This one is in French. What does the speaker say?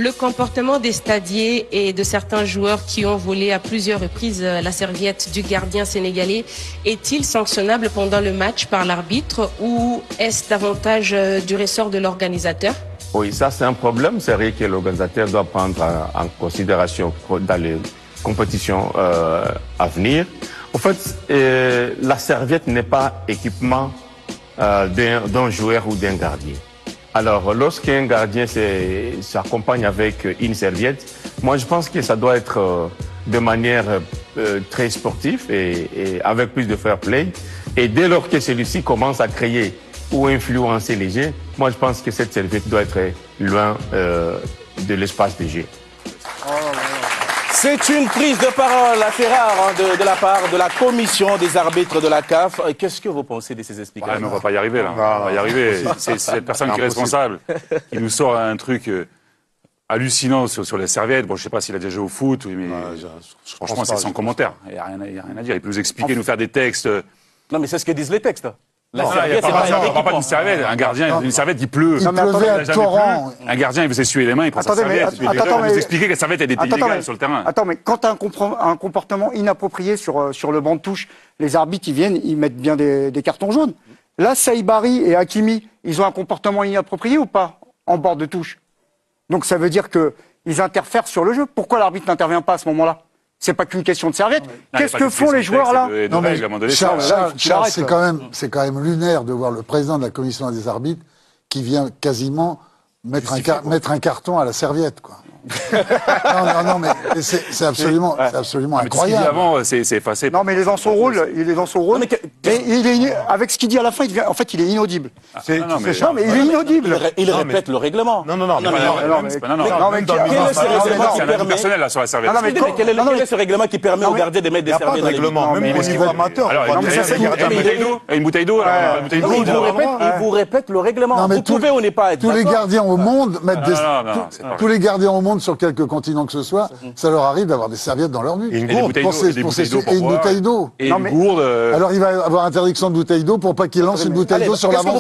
Le comportement des stadiers et de certains joueurs qui ont volé à plusieurs reprises la serviette du gardien sénégalais est-il sanctionnable pendant le match par l'arbitre ou est-ce davantage du ressort de l'organisateur? Oui, ça c'est un problème. C'est vrai que l'organisateur doit prendre en considération dans les compétitions à venir. En fait, la serviette n'est pas équipement d'un joueur ou d'un gardien. Alors, lorsqu'un gardien s'accompagne avec une serviette, moi je pense que ça doit être de manière très sportive et avec plus de fair play. Et dès lors que celui-ci commence à créer ou influencer les jeux, moi je pense que cette serviette doit être loin de l'espace de jeu. C'est une prise de parole assez rare de la part de la commission des arbitres de la CAF. Qu'est-ce que vous pensez de ces explications? Ouais, mais on va pas y arriver là. On va pas y arriver. C'est cette personne qui est responsable, qui nous sort un truc hallucinant sur les serviettes. Bon, je sais pas s'il a déjà joué au foot, mais franchement, c'est sans commentaire. Il y a rien à dire. Il peut nous expliquer, nous faire des textes. Non, mais c'est ce que disent les textes. La Non, serviette, c'est on pas parle pas d'une serviette. Un gardien, une serviette, il pleut. Il pleuvait à torrent. Un gardien, il veut s'essuyer les mains, il prend sa serviette. Il va nous expliquer que la serviette, elle est illégale sur le terrain. Attends, mais quand tu as un comportement inapproprié sur le banc de touche, les arbitres, ils viennent, ils mettent bien des cartons jaunes. Là, Saïbari et Hakimi, ils ont un comportement inapproprié ou pas en bord de touche? Donc ça veut dire qu'ils interfèrent sur le jeu. Pourquoi l'arbitre n'intervient pas à ce moment-là? C'est pas qu'une question de serviette. Qu'est-ce que font les joueurs là? Non mais Charles, arrête, c'est quand même lunaire de voir le président de la commission des arbitres qui vient quasiment mettre un carton à la serviette, quoi. non, mais c'est absolument incroyable. Avant, c'est effacé. Non, mais il est dans son rôle. Mais avec ce qu'il dit à la fin, en fait, il est inaudible. Non, mais il est inaudible. Il répète le règlement. Non, mais c'est personnel là sur la serviette. Quel est ce règlement qui permet aux gardiens de mettre des serviettes dans les règlement, même au niveau amateur. Une bouteille d'eau. Il vous répète le règlement. Vous pouvez ou n'est pas être tous les gardiens au monde mettent tous les gardiens au monde sur quelque continent que ce soit, ça leur arrive d'avoir des serviettes dans leur but. Et une bouteille d'eau. Et une gourde. Alors il va avoir interdiction de bouteille d'eau pour pas qu'il lance une bouteille d'eau sur l'avant.